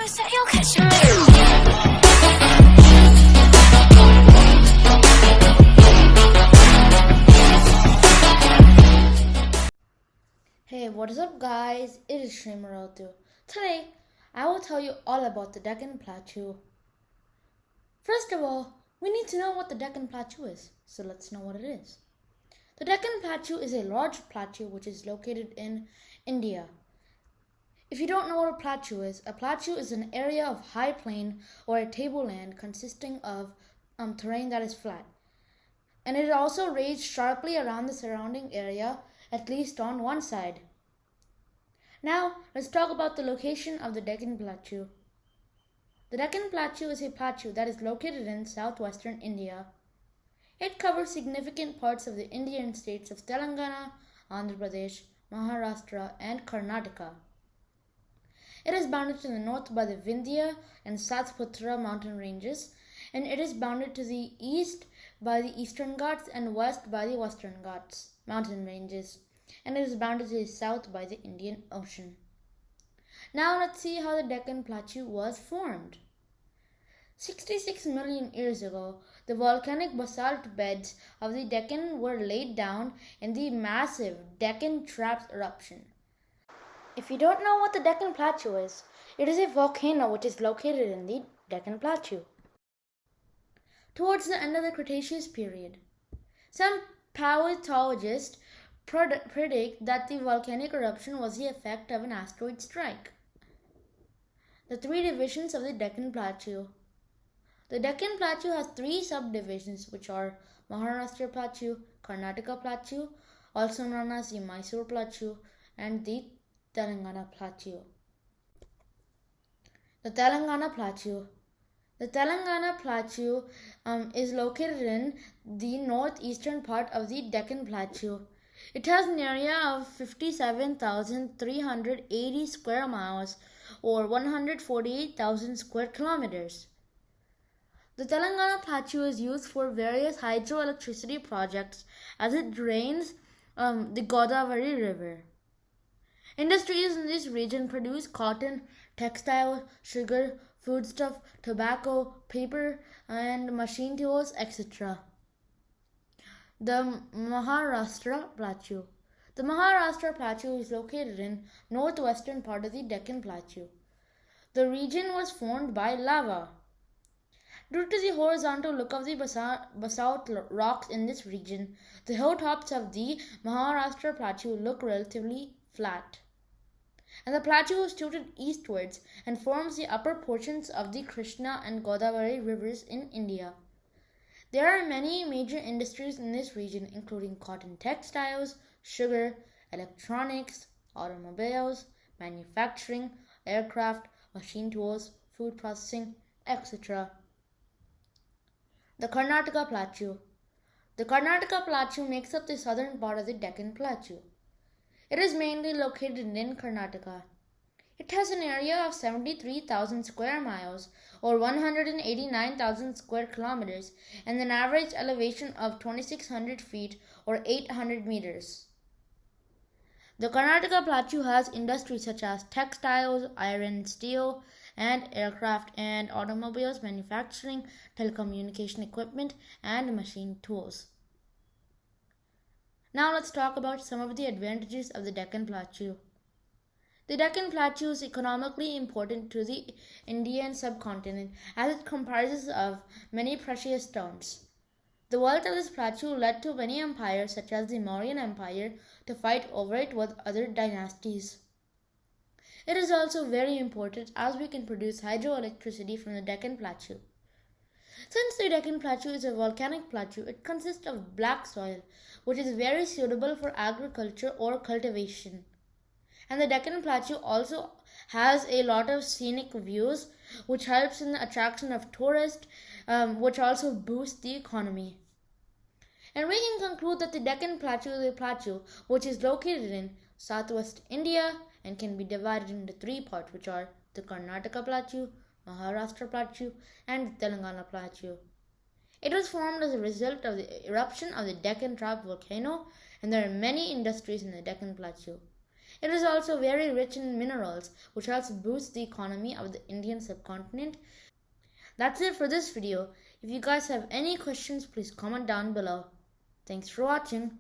said you'll catch me. Hey, what is up guys? It is Shrimaratu. Today, I will tell you all about the Deccan Plateau. First of all, we need to know what the Deccan Plateau is, so let's know what it is. The Deccan Plateau is a large plateau which is located in India. If you don't know what a plateau is an area of high plain or a tableland consisting of terrain that is flat. And it also raised sharply around the surrounding area, at least on one side. Now, let's talk about the location of the Deccan Plateau. The Deccan Plateau is a plateau that is located in southwestern India. It covers significant parts of the Indian states of Telangana, Andhra Pradesh, Maharashtra, and Karnataka. It is bounded to the north by the Vindhya and Satpura mountain ranges, and it is bounded to the east by the Eastern Ghats and west by the Western Ghats mountain ranges, and it is bounded to the south by the Indian Ocean. Now let's see how the Deccan Plateau was formed. 66 million years ago, the volcanic basalt beds of the Deccan were laid down in the massive Deccan Traps eruption. If you don't know what the Deccan Plateau is, it is a volcano which is located in the Deccan Plateau. Towards the end of the Cretaceous period, some paleontologists predict that the volcanic eruption was the effect of an asteroid strike. The three divisions of the Deccan Plateau. The Deccan Plateau has three subdivisions, which are Maharashtra Plateau, Karnataka Plateau, also known as the Mysore Plateau, and the Telangana Plateau. The Telangana Plateau. The Telangana Plateau is located in the northeastern part of the Deccan Plateau. It has an area of 57,380 square miles or 148,000 square kilometers. The Telangana Plateau is used for various hydroelectricity projects as it drains the Godavari River. Industries in this region produce cotton, textile, sugar, foodstuff, tobacco, paper, and machine tools, etc. The Maharashtra Plateau. The Maharashtra Plateau is located in northwestern part of the Deccan Plateau. The region was formed by lava. Due to the horizontal look of the basalt rocks in this region, the hilltops of the Maharashtra Plateau look relatively flat. And the plateau is tilted eastwards and forms the upper portions of the Krishna and Godavari rivers in India. There are many major industries in this region, including cotton textiles, sugar, electronics, automobiles, manufacturing, aircraft, machine tools, food processing, etc. The Karnataka Plateau. The Karnataka Plateau makes up the southern part of the Deccan Plateau. It is mainly located in Karnataka. It has an area of 73,000 square miles or 189,000 square kilometers and an average elevation of 2,600 feet or 800 meters. The Karnataka Plateau has industries such as textiles, iron, steel, and aircraft and automobiles, manufacturing, telecommunication equipment, and machine tools. Now let's talk about some of the advantages of the Deccan Plateau. The Deccan Plateau is economically important to the Indian subcontinent as it comprises of many precious stones. The wealth of this plateau led to many empires such as the Mauryan Empire to fight over it with other dynasties. It is also very important as we can produce hydroelectricity from the Deccan Plateau. Since the Deccan Plateau is a volcanic plateau, it consists of black soil, which is very suitable for agriculture or cultivation. And the Deccan Plateau also has a lot of scenic views, which helps in the attraction of tourists, which also boosts the economy. And we can conclude that the Deccan Plateau is a plateau which is located in southwest India and can be divided into three parts, which are the Karnataka Plateau, Maharashtra Plateau, and the Telangana Plateau. It was formed as a result of the eruption of the Deccan Trap volcano, and there are many industries in the Deccan Plateau. It is also very rich in minerals, which helps boost the economy of the Indian subcontinent. That's it for this video. If you guys have any questions, please comment down below. Thanks for watching.